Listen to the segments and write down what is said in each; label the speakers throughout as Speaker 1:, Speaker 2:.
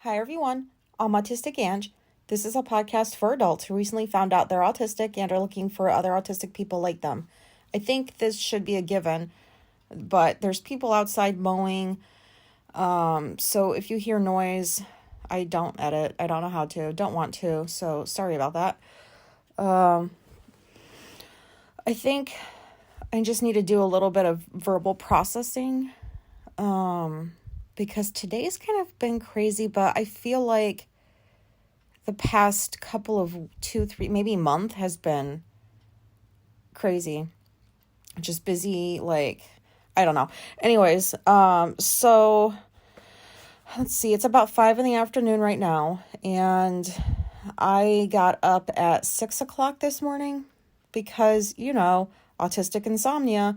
Speaker 1: Hi, everyone. I'm Autistic Ange. This is a podcast for adults who recently found out they're autistic and are looking for other autistic people like them. I think this should be a given, but there's people outside mowing. So if you hear noise, I don't edit. I don't know how to, don't want to. So sorry about that. I think I just need to do a little bit of verbal processing. Because today's kind of been crazy, but I feel like the past couple of 2-3, maybe month has been crazy. Just busy, I don't know. Anyways, so let's see, it's about 5 p.m. right now, and I got up at 6 o'clock this morning because, autistic insomnia.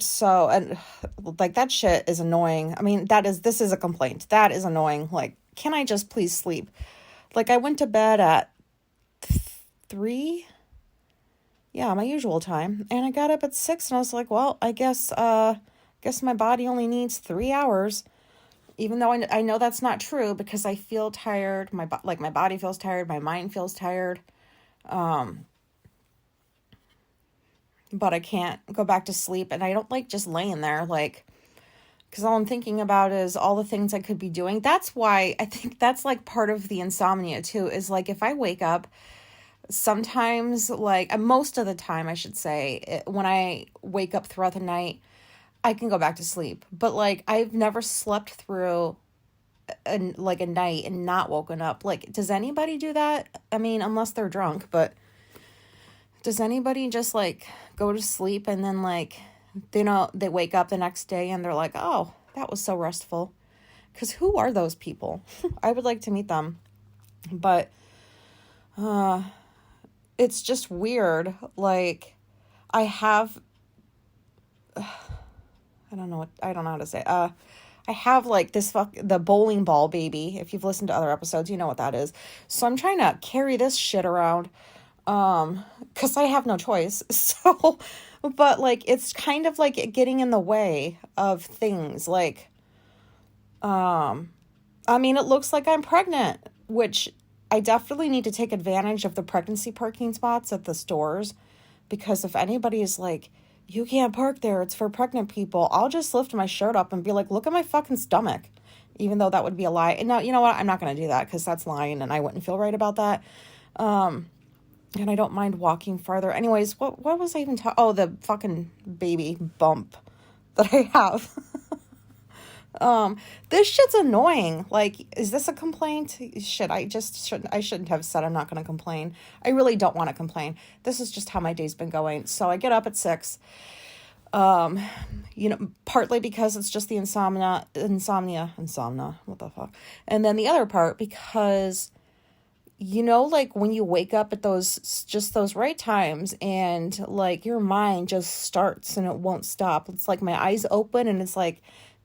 Speaker 1: So, and that shit is annoying. I mean, this is a complaint. That is annoying. Can I just please sleep? I went to bed at 3. Yeah, my usual time. And I got up at 6 and I was like, well, I guess my body only needs 3 hours. Even though I know that's not true because I feel tired. My body feels tired. My mind feels tired. But I can't go back to sleep, and I don't like just laying there, because all I'm thinking about is all the things I could be doing. That's why I think that's, part of the insomnia, too, is, if I wake up, sometimes, most of the time, I should say, when I wake up throughout the night, I can go back to sleep. But, I've never slept through a night and not woken up. Does anybody do that? I mean, unless they're drunk, but does anybody just go to sleep and then they wake up the next day and they're like, oh, that was so restful? Because who are those people? I would like to meet them. But it's just weird. I have I don't know how to say. I have the bowling ball baby. If you've listened to other episodes, you know what that is. So I'm trying to carry this shit around. Cause I have no choice. So, but it's kind of getting in the way of things. I mean, it looks like I'm pregnant, which I definitely need to take advantage of the pregnancy parking spots at the stores, because if anybody is you can't park there, it's for pregnant people, I'll just lift my shirt up and be like, look at my fucking stomach, even though that would be a lie. And now, you know what? I'm not going to do that because that's lying and I wouldn't feel right about that. And I don't mind walking farther. Anyways, what was I even talking? Oh, the fucking baby bump that I have. This shit's annoying. Is this a complaint? I shouldn't have said I'm not going to complain. I really don't want to complain. This is just how my day's been going. So I get up at 6, partly because it's just the insomnia, what the fuck? And then the other part because when you wake up at those right times and your mind just starts and it won't stop. It's my eyes open and it's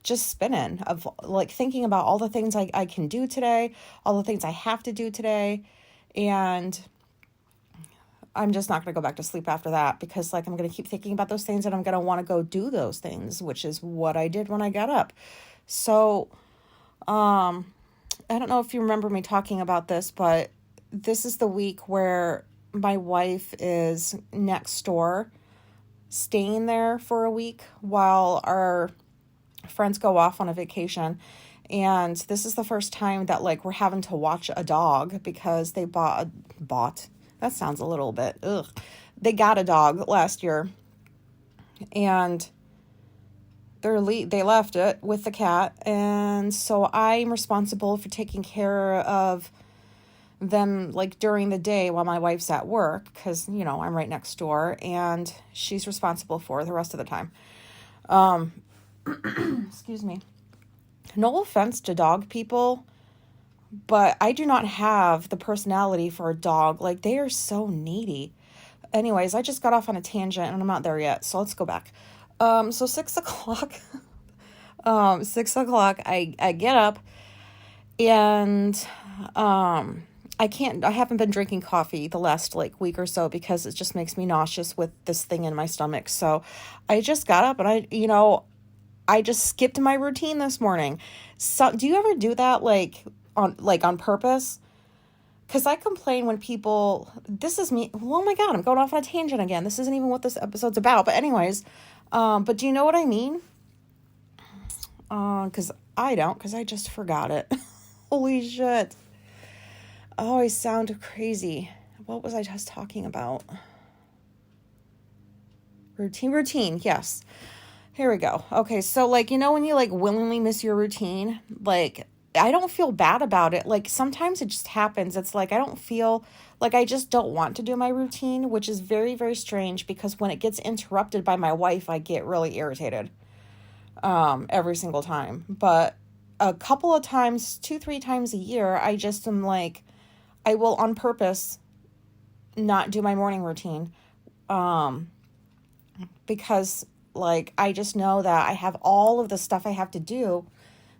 Speaker 1: just spinning of thinking about all the things I can do today, all the things I have to do today. And I'm just not going to go back to sleep after that because I'm going to keep thinking about those things and I'm going to want to go do those things, which is what I did when I got up. So, I don't know if you remember me talking about this, but this is the week where my wife is next door, staying there for a week while our friends go off on a vacation. And this is the first time that we're having to watch a dog because they bought, that sounds a little bit, ugh. They got a dog last year and they left it with the cat. And so I'm responsible for taking care of them during the day while my wife's at work because I'm right next door and she's responsible for the rest of the time. Excuse me. No offense to dog people, but I do not have the personality for a dog. They are so needy. Anyways, I just got off on a tangent and I'm not there yet, so let's go back. So 6 o'clock 6 o'clock I get up and I haven't been drinking coffee the last week or so because it just makes me nauseous with this thing in my stomach. So I just got up and I just skipped my routine this morning. So, do you ever do that, on purpose? Because I complain when people, this is me, oh my God, I'm going off on a tangent again. This isn't even what this episode's about. But anyways, but do you know what I mean? Because I don't, because I just forgot it. Holy shit. Oh, I sound crazy. What was I just talking about? Routine, yes. Here we go. Okay, so, like, you know when you, like, willingly miss your routine? Like, I don't feel bad about it. Like, sometimes it just happens. It's like I don't feel like I just don't want to do my routine, which is very, very strange because when it gets interrupted by my wife, I get really irritated every single time. But a couple of times, 2-3 times a year, I just am like, I will on purpose not do my morning routine because, like, I just know that I have all of the stuff I have to do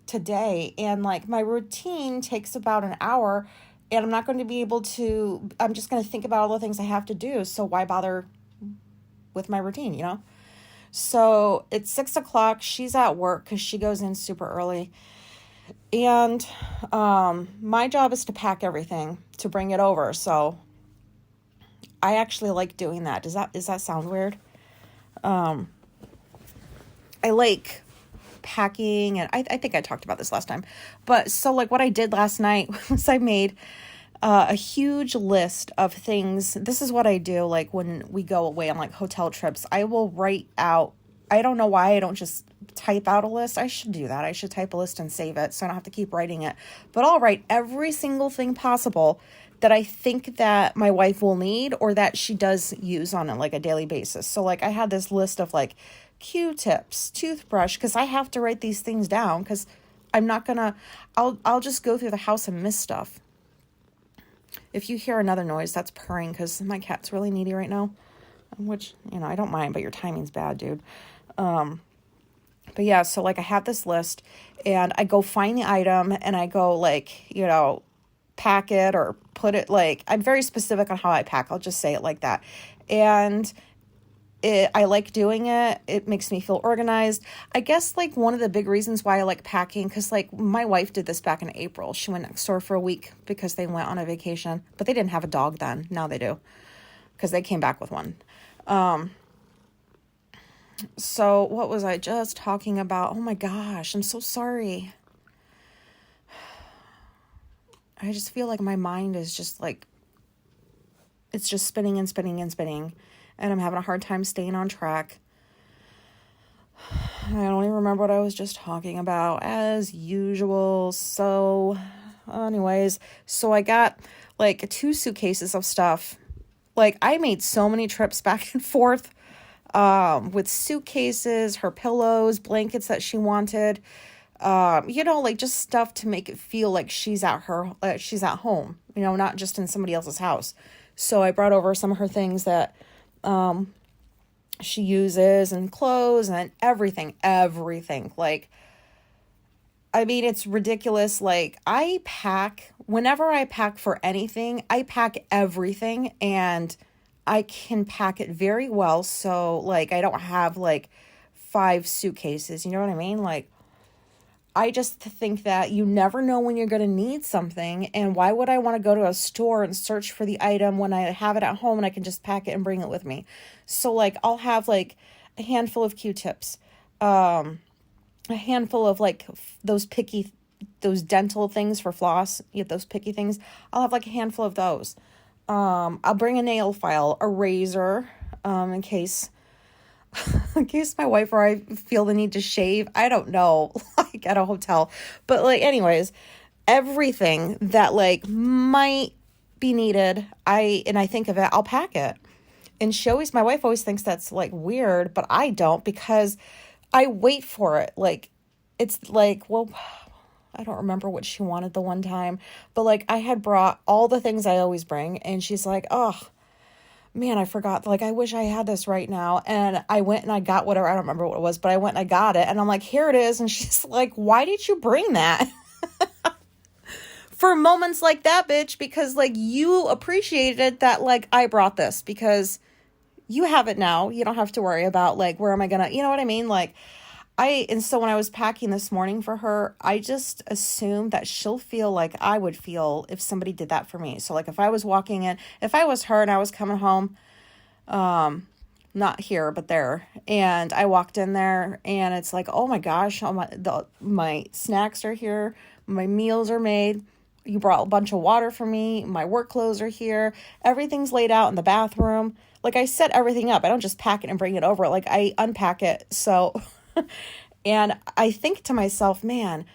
Speaker 1: today, and like my routine takes about an hour, and I'm not going to be able to, I'm just going to think about all the things I have to do, so why bother with my routine, you know? So it's 6 o'clock, she's at work because she goes in super early, and my job is to pack everything to bring it over. So I actually like doing that. Does that sound weird? I like packing, and I think I talked about this last time, but so like what I did last night was I made a huge list of things. This is what I do, like when we go away on like hotel trips, I will write out, I don't know why I don't just type out a list. I should do that. I should type a list and save it so I don't have to keep writing it, but I'll write every single thing possible that I think that my wife will need or that she does use on like a daily basis. So like I had this list of like Q-tips, toothbrush, because I have to write these things down because I'm not gonna, I'll just go through the house and miss stuff. If you hear another noise, that's purring because my cat's really needy right now, which, you know, I don't mind, but your timing's bad, dude. But yeah, so like I have this list and I go find the item and I go like, you know, pack it or put it, like, I'm very specific on how I pack. I'll just say it like that. And I like doing it. It makes me feel organized. I guess like one of the big reasons why I like packing, because like my wife did this back in April. She went next door for a week because they went on a vacation, but they didn't have a dog then. Now they do because they came back with one. So what was I just talking about? Oh my gosh, I'm so sorry. I just feel like my mind is just like, it's just spinning and spinning and spinning. And I'm having a hard time staying on track. I don't even remember what I was just talking about as usual. So anyways, so I got like 2 suitcases of stuff. Like I made so many trips back and forth with suitcases, her pillows, blankets that she wanted. You know, like just stuff to make it feel like she's at home, you know, not just in somebody else's house. So I brought over some of her things that she uses and clothes and everything. Like, I mean, it's ridiculous. Like whenever I pack for anything, I pack everything and I can pack it very well. So like, I don't have like 5 suitcases, you know what I mean? Like, I just think that you never know when you're going to need something. And why would I want to go to a store and search for the item when I have it at home and I can just pack it and bring it with me? So like, I'll have like a handful of Q-tips, a handful of like those dental things for floss, those picky things. I'll have like a handful of those. I'll bring a nail file, a razor, in case my wife or I feel the need to shave. I don't know, like at a hotel. But like, anyways, everything that like might be needed, I think of it, I'll pack it. And my wife always thinks that's like weird, but I don't, because I wait for it. Like, it's like, well, I don't remember what she wanted the one time, but like I had brought all the things I always bring, and she's like, oh man, I forgot. Like, I wish I had this right now. And I went and I got whatever. I don't remember what it was, but I went and I got it. And I'm like, here it is. And she's like, why did you bring that? For moments like that, bitch, because like you appreciated that, like I brought this because you have it now. You don't have to worry about like, where am I gonna, you know what I mean? Like, And so when I was packing this morning for her, I just assumed that she'll feel like I would feel if somebody did that for me. So like if I was walking in, if I was her and I was coming home, not here, but there, and I walked in there and it's like, oh my gosh, my snacks are here, my meals are made. You brought a bunch of water for me. My work clothes are here. Everything's laid out in the bathroom. Like I set everything up. I don't just pack it and bring it over. Like I unpack it. So, and I think to myself, man,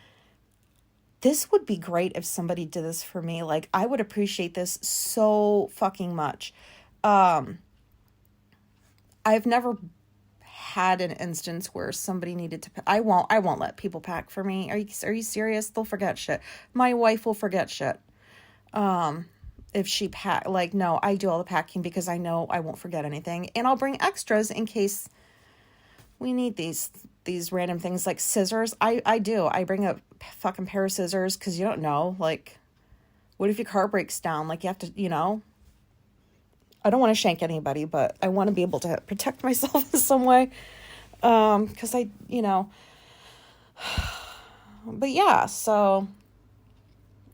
Speaker 1: this would be great if somebody did this for me. Like I would appreciate this so fucking much. I've never had an instance where somebody needed to. I won't let people pack for me. Are you serious? They'll forget shit. My wife will forget shit. If she pack, like, no, I do all the packing because I know I won't forget anything, and I'll bring extras in case we need these random things like scissors. I do. I bring a fucking pair of scissors because you don't know. Like, what if your car breaks down? Like, you have to, I don't want to shank anybody, but I want to be able to protect myself in some way. Because but yeah, so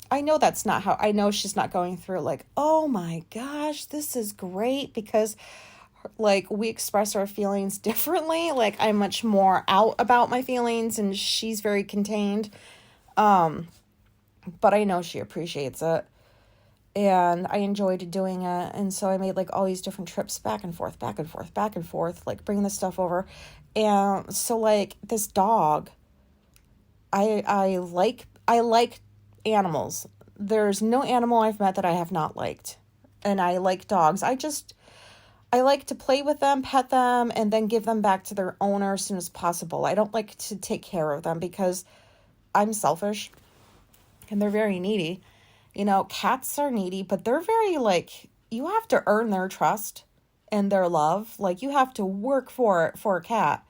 Speaker 1: I know that's not how, I know she's not going through like, oh my gosh, this is great, because like we express our feelings differently. Like I'm much more out about my feelings and she's very contained. But I know she appreciates it. And I enjoyed doing it. And so I made like all these different trips back and forth, like bringing this stuff over. And so like this dog, I like animals. There's no animal I've met that I have not liked. And I like dogs. I like to play with them, pet them, and then give them back to their owner as soon as possible. I don't like to take care of them because I'm selfish and they're very needy. Cats are needy, but they're very like, you have to earn their trust and their love. Like you have to work for a cat.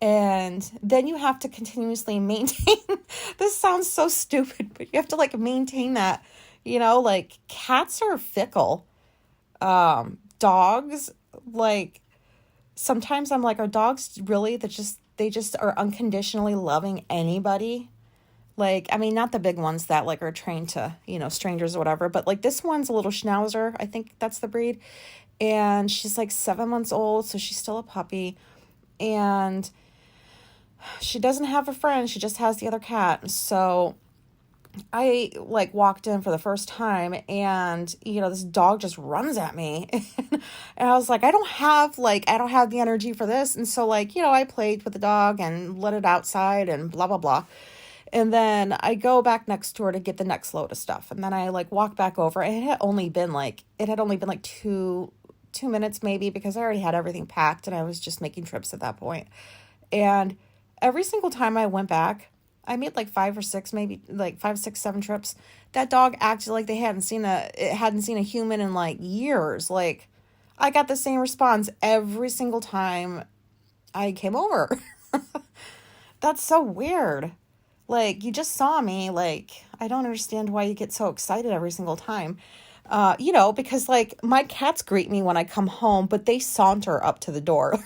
Speaker 1: And then you have to continuously maintain. This sounds so stupid, but you have to like maintain that, like cats are fickle. Dogs, like sometimes I'm like, are dogs really they just are unconditionally loving anybody? Like, I mean, not the big ones that like are trained to, strangers or whatever, but like this one's a little schnauzer. I think that's the breed. And she's like 7 months old. So she's still a puppy, and she doesn't have a friend. She just has the other cat. So I like walked in for the first time and, this dog just runs at me and I was like, I don't have the energy for this. And so like, I played with the dog and let it outside and blah, blah, blah. And then I go back next door to get the next load of stuff. And then I like walk back over. And it had only been like 2 minutes maybe, because I already had everything packed and I was just making trips at that point. And every single time I went back, I made like 5 or 6, maybe like 5, 6, 7 trips. That dog acted like it hadn't seen a human in like years. Like I got the same response every single time I came over. That's so weird. Like, you just saw me, like, I don't understand why you get so excited every single time. Because, like, my cats greet me when I come home, but they saunter up to the door.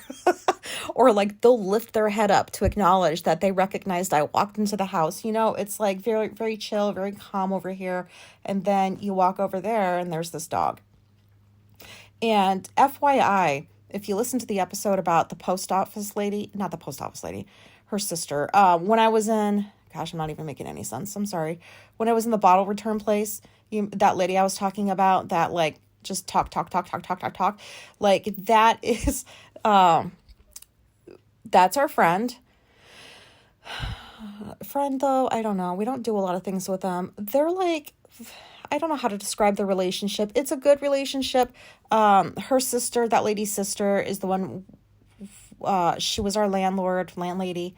Speaker 1: Or, like, they'll lift their head up to acknowledge that they recognized I walked into the house. It's, like, very, very chill, very calm over here. And then you walk over there, and there's this dog. And FYI, if you listen to the episode about the post office lady, not the post office lady, her sister, when I was in... Gosh, I'm not even making any sense. I'm sorry. When I was in the bottle return place, that lady I was talking about that like just talk. Like that is, that's our friend. Friend though, I don't know. We don't do a lot of things with them. They're like, I don't know how to describe the relationship. It's a good relationship. Her sister, that lady's sister, is the one. She was our landlady.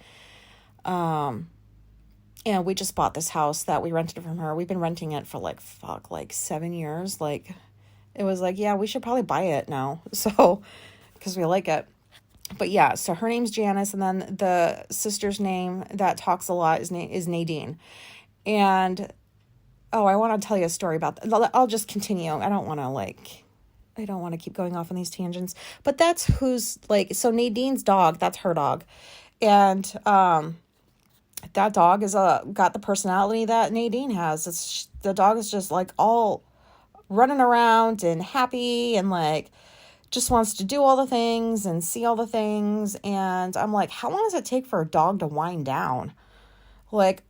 Speaker 1: And we just bought this house that we rented from her. We've been renting it for like 7 years. Like, it was like, yeah, we should probably buy it now. So, because we like it. But yeah, so her name's Janice. And then the sister's name that talks a lot is Nadine. And, I want to tell you a story about that. I'll just continue. I don't want to keep going off on these tangents. But that's who's like, so Nadine's dog, that's her dog. And that dog is got the personality that Nadine has. The dog is just like all running around and happy and like just wants to do all the things and see all the things. And I'm like, how long does it take for a dog to wind down? Like,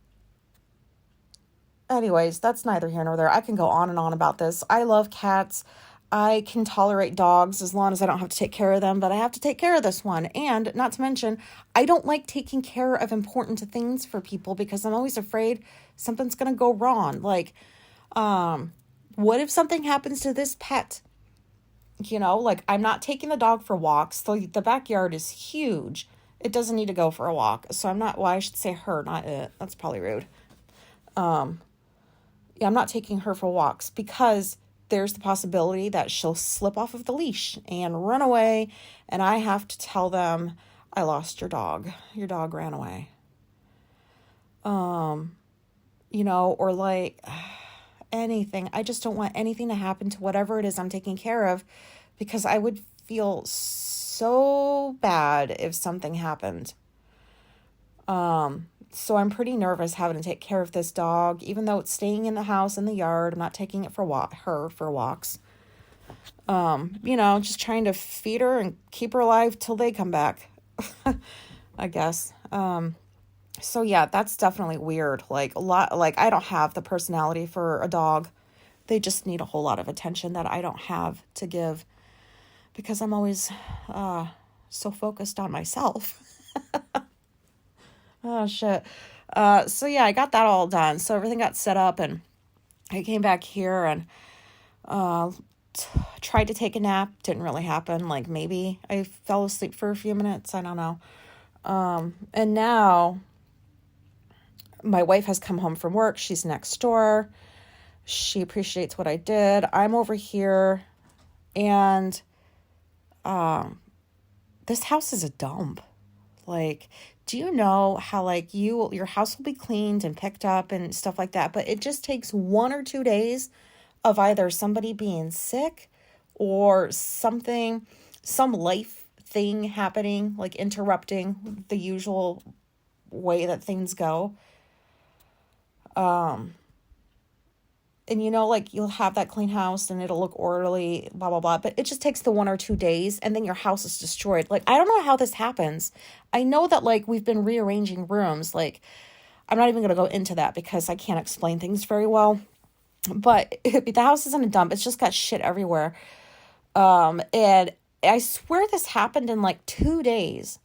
Speaker 1: anyways, that's neither here nor there. I can go on and on about this. I love cats. I can tolerate dogs as long as I don't have to take care of them, but I have to take care of this one. And not to mention, I don't like taking care of important things for people because I'm always afraid something's going to go wrong. Like, what if something happens to this pet? You know, like I'm not taking the dog for walks. The backyard is huge. It doesn't need to go for a walk. So I'm not, well, I should say her, not it. That's probably rude. Yeah, I'm not taking her for walks because there's the possibility that she'll slip off of the leash and run away. And I have to tell them, I lost your dog. Your dog ran away. You know, or like anything. I just don't want anything to happen to whatever it is I'm taking care of because I would feel so bad if something happened. So I'm pretty nervous having to take care of this dog, even though it's staying in the house, in the yard. I'm not taking it for her for walks. You know, just trying to feed her and keep her alive till they come back, I guess. So yeah, that's definitely weird. Like I don't have the personality for a dog. They just need a whole lot of attention that I don't have to give because I'm always, so focused on myself. Oh, shit. So yeah, I got that all done. So everything got set up and I came back here and tried to take a nap. Didn't really happen. Like maybe I fell asleep for a few minutes. I don't know. And now my wife has come home from work. She's next door. She appreciates what I did. I'm over here and this house is a dump. Like, do you know how like your house will be cleaned and picked up and stuff like that, but it just takes 1 or 2 days of either somebody being sick or something, some life thing happening, like interrupting the usual way that things go. And you know, like you'll have that clean house and it'll look orderly, blah, blah, blah. But it just takes the 1 or 2 days and then your house is destroyed. Like, I don't know how this happens. I know that like we've been rearranging rooms. Like, I'm not even going to go into that because I can't explain things very well. But the house is in a dump. It's just got shit everywhere. And I swear this happened in like 2 days.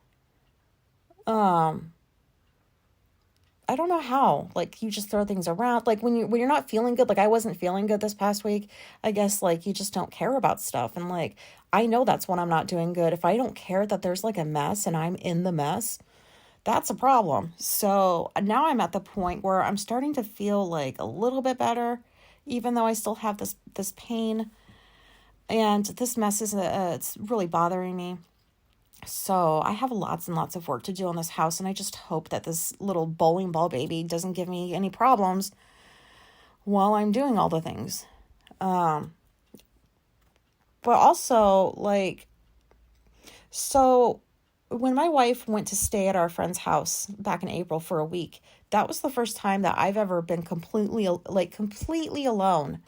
Speaker 1: I don't know how, like, you just throw things around, like, when you're not feeling good, like, I wasn't feeling good this past week, I guess, like, you just don't care about stuff, and, like, I know that's when I'm not doing good. If I don't care that there's, like, a mess, and I'm in the mess, that's a problem. So, now I'm at the point where I'm starting to feel, like, a little bit better, even though I still have this pain, and this mess is, it's really bothering me. So I have lots and lots of work to do on this house, and I just hope that this little bowling ball baby doesn't give me any problems while I'm doing all the things. But also, like, so when my wife went to stay at our friend's house back in April for a week, that was the first time that I've ever been completely alone.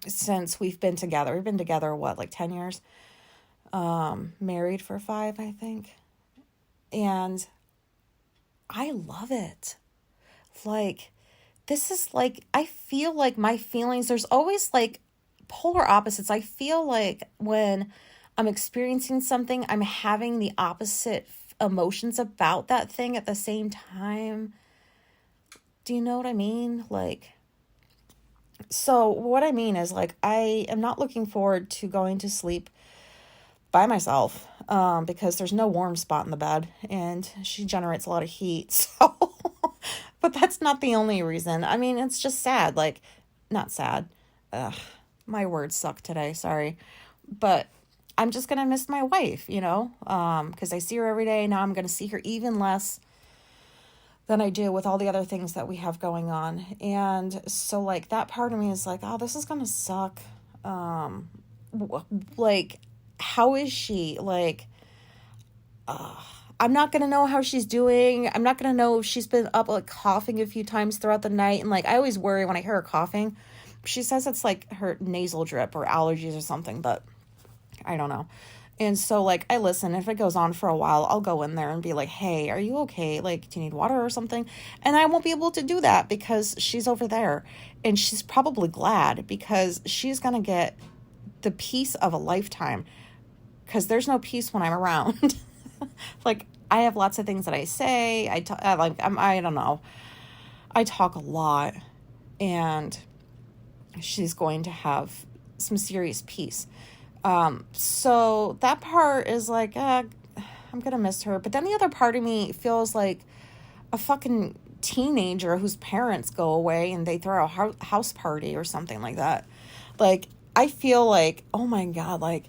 Speaker 1: Since we've been together. We've been together, what, like 10 years? Married for 5, I think. And I love it. Like, this is like, I feel like my feelings, there's always like polar opposites. I feel like when I'm experiencing something, I'm having the opposite emotions about that thing at the same time. Do you know what I mean? Like, so what I mean is like, I am not looking forward to going to sleep by myself, because there's no warm spot in the bed and she generates a lot of heat. So, but that's not the only reason. I mean, it's just sad, like, not sad. My words suck today. Sorry. But I'm just going to miss my wife, you know, because I see her every day. Now I'm going to see her even less than I do with all the other things that we have going on. And so like that part of me is like, oh, this is going to suck. Like, how is she? Like, I'm not going to know how she's doing. I'm not going to know if she's been up like coughing a few times throughout the night. And like, I always worry when I hear her coughing. She says it's like her nasal drip or allergies or something, but I don't know. And so like, I listen. If it goes on for a while, I'll go in there and be like, hey, are you okay? Like, do you need water or something? And I won't be able to do that because she's over there, and she's probably glad because she's going to get the peace of a lifetime, because there's no peace when I'm around. Like, I have lots of things that I say. I don't know. I talk a lot, and she's going to have some serious peace. So that part is like, I'm going to miss her. But then the other part of me feels like a fucking teenager whose parents go away and they throw a house party or something like that. Like, I feel like, oh my God, like,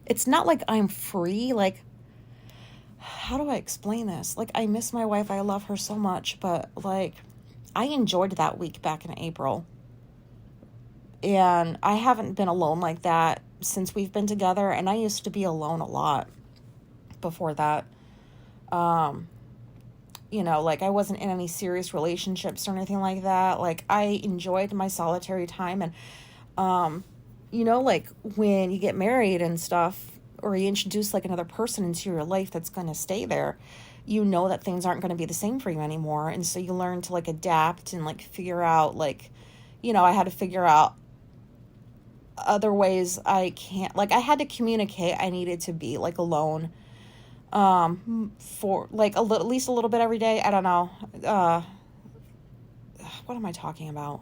Speaker 1: it's not like I'm free. Like, how do I explain this? Like, I miss my wife. I love her so much, but like, I enjoyed that week back in April. And I haven't been alone like that since we've been together. And I used to be alone a lot before that. You know, like, I wasn't in any serious relationships or anything like that. Like, I enjoyed my solitary time. And, you know, like, when you get married and stuff, or you introduce like another person into your life that's going to stay there, you know that things aren't going to be the same for you anymore. And so you learn to like adapt and like figure out, like, you know, I had to figure out other ways I can't, like, I had to communicate. I needed to be like alone, for like at least a little bit every day. I don't know. What am I talking about?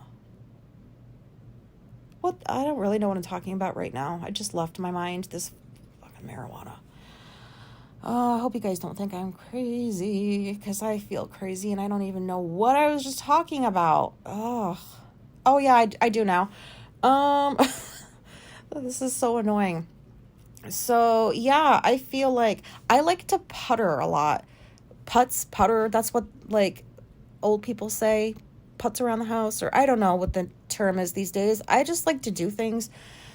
Speaker 1: What? I don't really know what I'm talking about right now. I just left my mind this fucking marijuana. I hope you guys don't think I'm crazy, because I feel crazy and I don't even know what I was just talking about. Oh yeah, I do now. This is so annoying. So yeah, I feel like I like to putter a lot. Putter, that's what like old people say. Putz around the house, or I don't know what the term is these days. I just like to do things.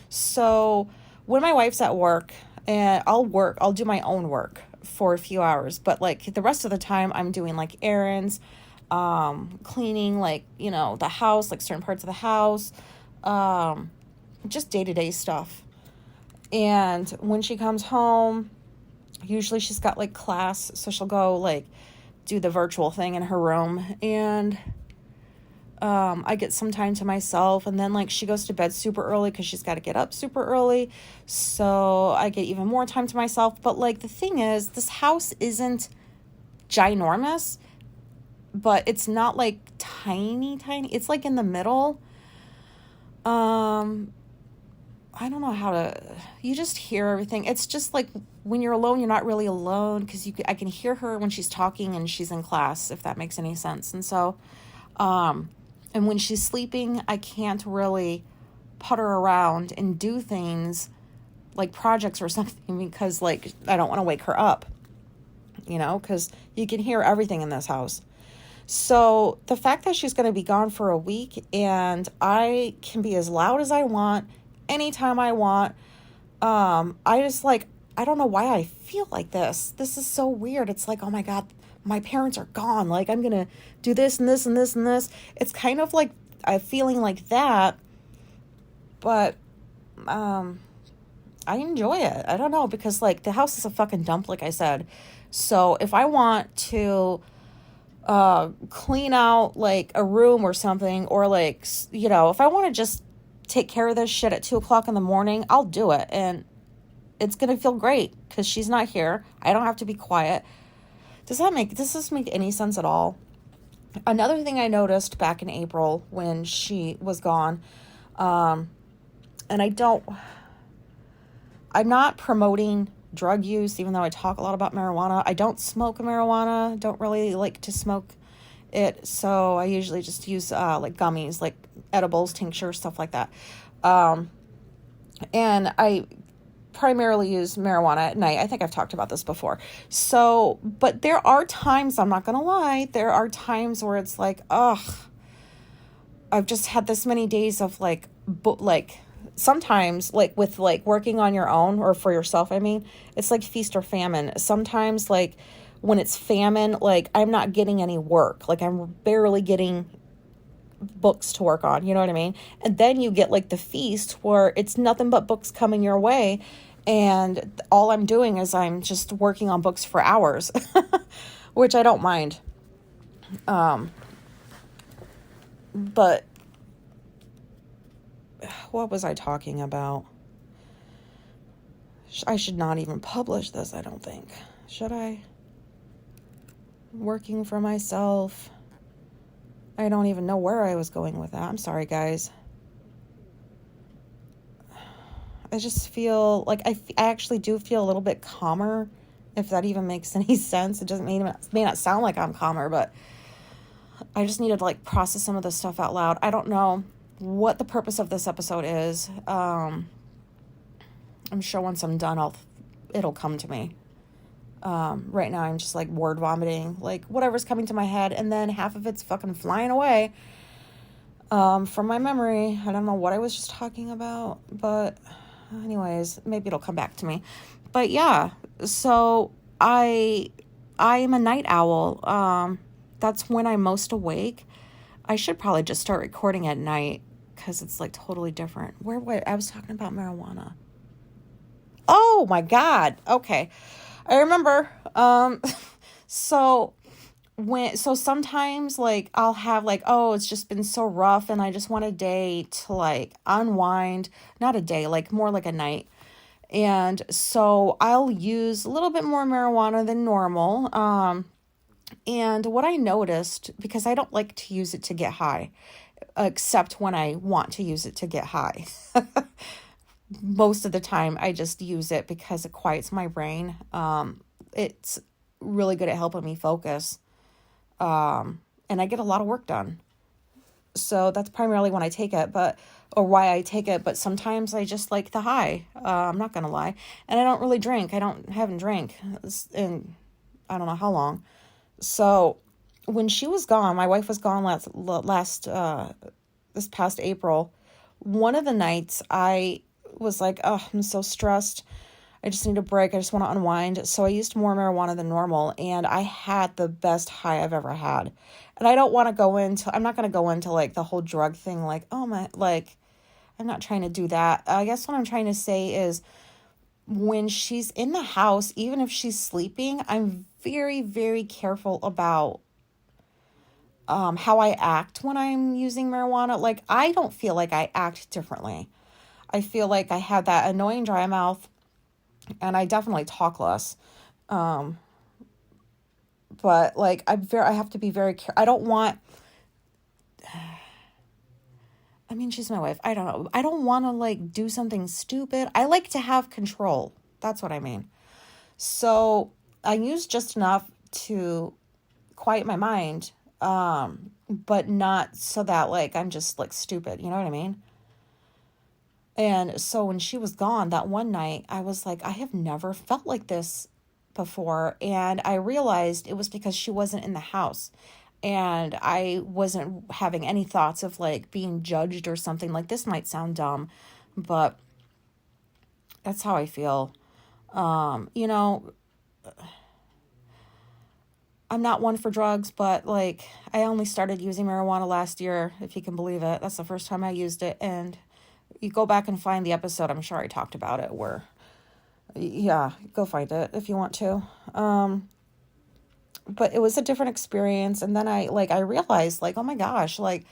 Speaker 1: So when my wife's at work, and I'll do my own work for a few hours, but like the rest of the time I'm doing like errands, cleaning, like, you know, the house, like certain parts of the house, just day-to-day stuff. And when she comes home, usually she's got like class, so she'll go like do the virtual thing in her room, and I get some time to myself. And then like she goes to bed super early because she's got to get up super early, so I get even more time to myself. But like the thing is, this house isn't ginormous, but it's not like tiny. It's like in the middle. I don't know how to, you just hear everything. It's just like when you're alone, you're not really alone, because I can hear her when she's talking and she's in class, if that makes any sense. And so, and when she's sleeping, I can't really putter around and do things like projects or something, because like, I don't want to wake her up, you know, because you can hear everything in this house. So the fact that she's going to be gone for a week and I can be as loud as I want, anytime I want, I just like, I don't know why I feel like this. This is so weird. It's like, oh my God, my parents are gone. Like, I'm going to do this and this and this and this. It's kind of like a feeling like that, but I enjoy it. I don't know, because like the house is a fucking dump, like I said. So if I want to clean out like a room or something, or like, you know, if I want to just take care of this shit at 2:00 in the morning, I'll do it. And it's going to feel great because she's not here. I don't have to be quiet. Does this make any sense at all? Another thing I noticed back in April when she was gone, and I'm not promoting drug use, even though I talk a lot about marijuana. I don't smoke marijuana. Don't really like to smoke it. So I usually just use like gummies, like edibles, tinctures, stuff like that. And I primarily use marijuana at night. I think I've talked about this before. So, but there are times, I'm not going to lie, there are times where it's like, ugh, I've just had this many days of like sometimes like with like working on your own or for yourself, I mean, it's like feast or famine. Sometimes like when it's famine, like I'm not getting any work. Like I'm barely getting books to work on, you know what I mean? And then you get like the feast where it's nothing but books coming your way, and all I'm doing is I'm just working on books for hours, which I don't mind. But what was I talking about? I should not even publish this, I don't think. Should I? Working for myself. I don't even know where I was going with that. I'm sorry, guys. I just feel like I actually do feel a little bit calmer, if that even makes any sense. It doesn't may not sound like I'm calmer, but I just needed to like process some of this stuff out loud. I don't know what the purpose of this episode is. I'm sure once I'm done, it'll come to me. Right now I'm just like word vomiting, like whatever's coming to my head, and then half of it's fucking flying away from my memory. I don't know what I was just talking about, but anyways, maybe it'll come back to me. But yeah, so I'm a night owl. That's when I'm most awake. I should probably just start recording at night because it's like totally different. I was talking about marijuana. Oh my God. Okay. I remember. So sometimes like I'll have like, oh, it's just been so rough and I just want a day to like unwind. Not a day, like more like a night. And so I'll use a little bit more marijuana than normal. And what I noticed, because I don't like to use it to get high, except when I want to use it to get high. Most of the time I just use it because it quiets my brain. It's really good at helping me focus. And I get a lot of work done. So that's primarily when I take it, or why I take it. But sometimes I just like the high. I'm not going to lie. And I don't really drink. Haven't drank in, I don't know how long. So when she was gone, my wife was gone this past April. One of the nights I was like, oh, I'm so stressed. I just need a break. I just want to unwind. So I used more marijuana than normal, and I had the best high I've ever had. And I'm not going to go into like the whole drug thing. Like, oh my, like, I'm not trying to do that. I guess what I'm trying to say is when she's in the house, even if she's sleeping, I'm very, very careful about how I act when I'm using marijuana. Like, I don't feel like I act differently. I feel like I have that annoying dry mouth, and I definitely talk less. But like, I have to be very careful. I don't want, I mean, she's my wife. I don't know. I don't want to like do something stupid. I like to have control. That's what I mean. So I use just enough to quiet my mind, but not so that like I'm just like stupid. You know what I mean? And so when she was gone that one night, I was like, I have never felt like this before. And I realized it was because she wasn't in the house. And I wasn't having any thoughts of like being judged or something. Like, this might sound dumb, but that's how I feel. You know, I'm not one for drugs, but like I only started using marijuana last year, if you can believe it. That's the first time I used it. And you go back and find the episode, I'm sure I talked about it, where, yeah, go find it if you want to. But it was a different experience. And then I realized like, oh my gosh, like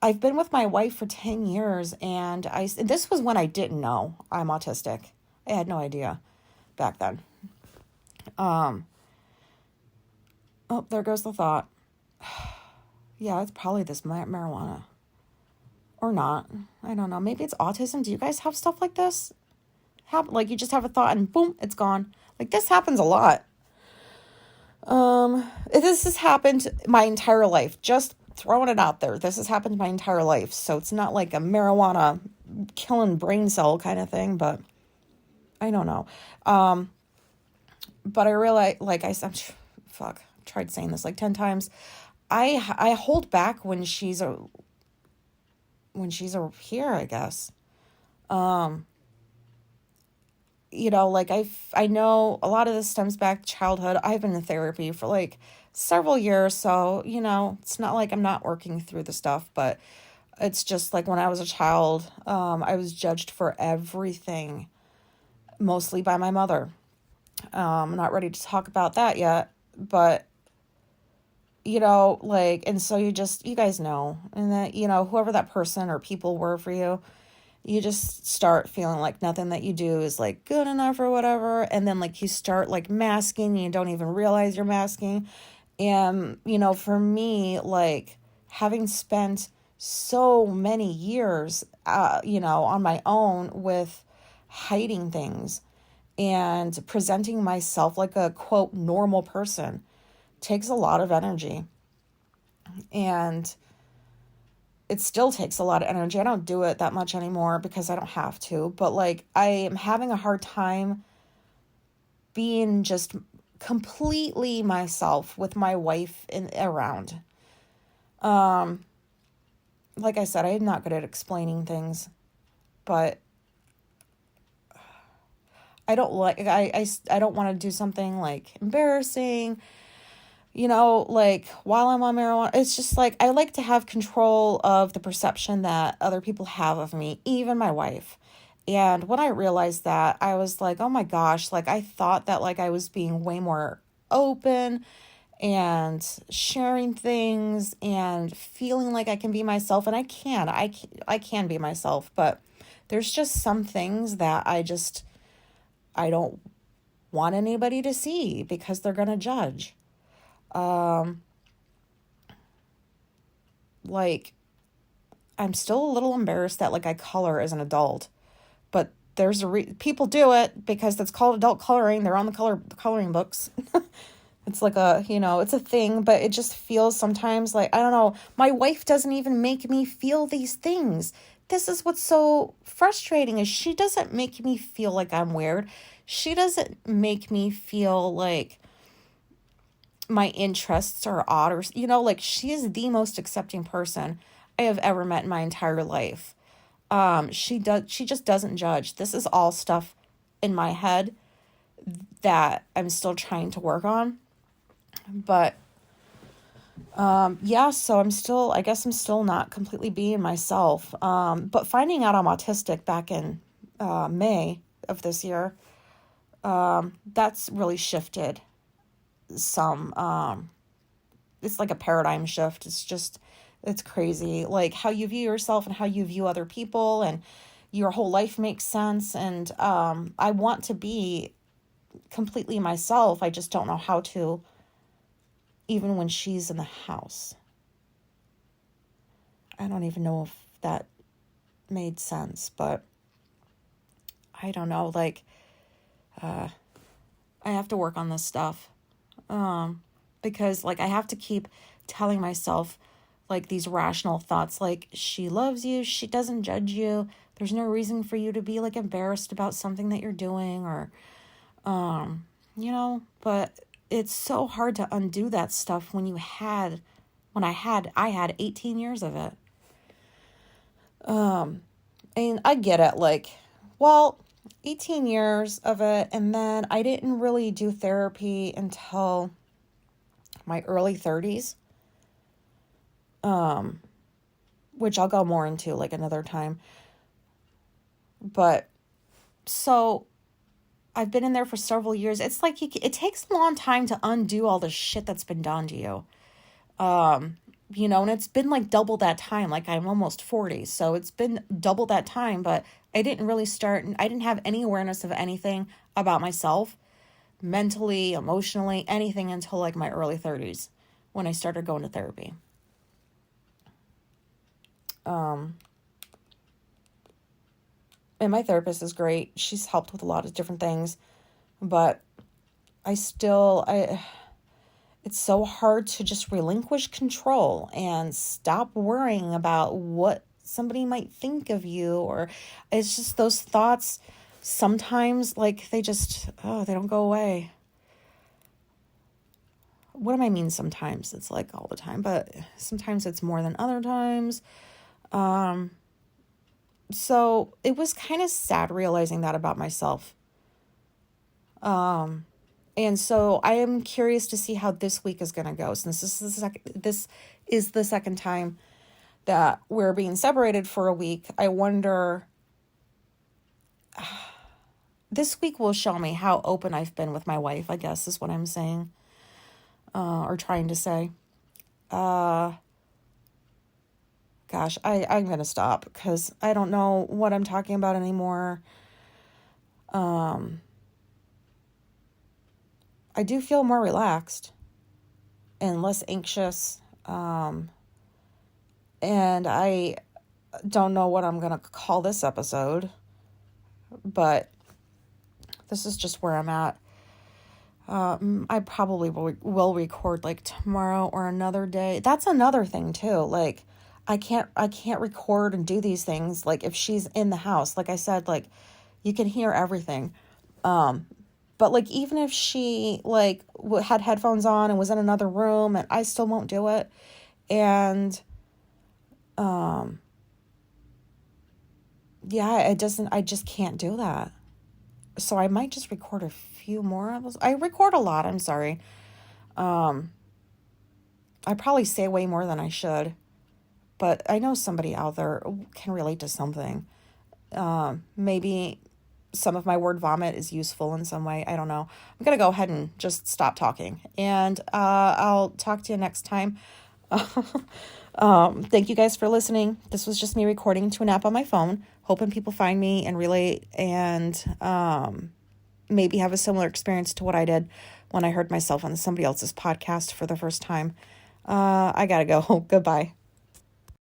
Speaker 1: I've been with my wife for 10 years and this was when I didn't know I'm autistic. I had no idea back then. Oh, there goes the thought. Yeah, it's probably this marijuana. Or not. I don't know. Maybe it's autism. Do you guys have stuff like this? Like you just have a thought and boom, it's gone. Like this happens a lot. This has happened my entire life. Just throwing it out there. This has happened my entire life. So it's not like a marijuana killing brain cell kind of thing, but I don't know. But I realized, like I said, fuck, I tried saying this like 10 times. I hold back when she's here, I guess. like I know a lot of this stems back to childhood. I've been in therapy for like several years, so, it's not like I'm not working through the stuff, but it's just like when I was a child, I was judged for everything, mostly by my mother. I'm not ready to talk about that yet, but like, and so you guys know, and that, whoever that person or people were for you, you just start feeling like nothing that you do is like good enough or whatever. And then like you start like masking and you don't even realize you're masking. And, for me, like having spent so many years, on my own with hiding things and presenting myself like a quote normal person takes a lot of energy. And it still takes a lot of energy. I don't do it that much anymore because I don't have to, but like I am having a hard time being just completely myself with my wife around. Like I said, I'm not good at explaining things, but I don't like, I don't want to do something like embarrassing, like while I'm on marijuana. It's just like, I like to have control of the perception that other people have of me, even my wife. And when I realized that, I was like, oh my gosh, like I thought that like I was being way more open and sharing things and feeling like I can be myself. And I can be myself, but there's just some things that I don't want anybody to see because they're going to judge. Like I'm still a little embarrassed that like I color as an adult, but there's people do it because that's called adult coloring. They're on the coloring books. It's like it's a thing, but it just feels sometimes like, I don't know, my wife doesn't even make me feel these things. This is what's so frustrating, is she doesn't make me feel like I'm weird. She doesn't make me feel like my interests are odd or, like she is the most accepting person I have ever met in my entire life. She just doesn't judge. This is all stuff in my head that I'm still trying to work on. But yeah, so I guess I'm still not completely being myself. But finding out I'm autistic back in May of this year, that's really shifted some. It's like a paradigm shift. It's crazy. Like how you view yourself and how you view other people, and your whole life makes sense. And I want to be completely myself. I just don't know how to, even when she's in the house. I don't even know if that made sense, but I don't know. Like, I have to work on this stuff. Because like I have to keep telling myself like these rational thoughts, like she loves you, she doesn't judge you, there's no reason for you to be like embarrassed about something that you're doing, or but it's so hard to undo that stuff when I had 18 years of it. And I get it, like, well, 18 years of it, and then I didn't really do therapy until my early 30s, which I'll go more into like another time. But so I've been in there for several years. It's like it takes a long time to undo all the shit that's been done to you. And it's been like double that time. Like I'm almost 40, so it's been double that time, but I didn't have any awareness of anything about myself, mentally, emotionally, anything, until like my early 30s when I started going to therapy. And my therapist is great. She's helped with a lot of different things, but it's so hard to just relinquish control and stop worrying about what somebody might think of you. Or it's just those thoughts sometimes, like they don't go away. What do I mean sometimes? It's like all the time, but sometimes it's more than other times. So it was kind of sad realizing that about myself. And so I am curious to see how this week is going to go. Since this is the second time that we're being separated for a week, I wonder, this week will show me how open I've been with my wife, I guess is what I'm saying, or trying to say. Gosh, I'm going to stop because I don't know what I'm talking about anymore. I do feel more relaxed and less anxious. And I don't know what I'm going to call this episode, but this is just where I'm at. I probably will record like tomorrow or another day. That's another thing too. Like I can't record and do these things like if she's in the house. Like I said, like you can hear everything. But like even if she like had headphones on and was in another room, and I still won't do it. And yeah, I just can't do that. So I might just record a few more of those. I record a lot, I'm sorry. I probably say way more than I should, but I know somebody out there can relate to something. Maybe some of my word vomit is useful in some way. I don't know. I'm going to go ahead and just stop talking, and I'll talk to you next time. Thank you guys for listening. This was just me recording to an app on my phone, hoping people find me and relate, and maybe have a similar experience to what I did when I heard myself on somebody else's podcast for the first time. I gotta go. Goodbye.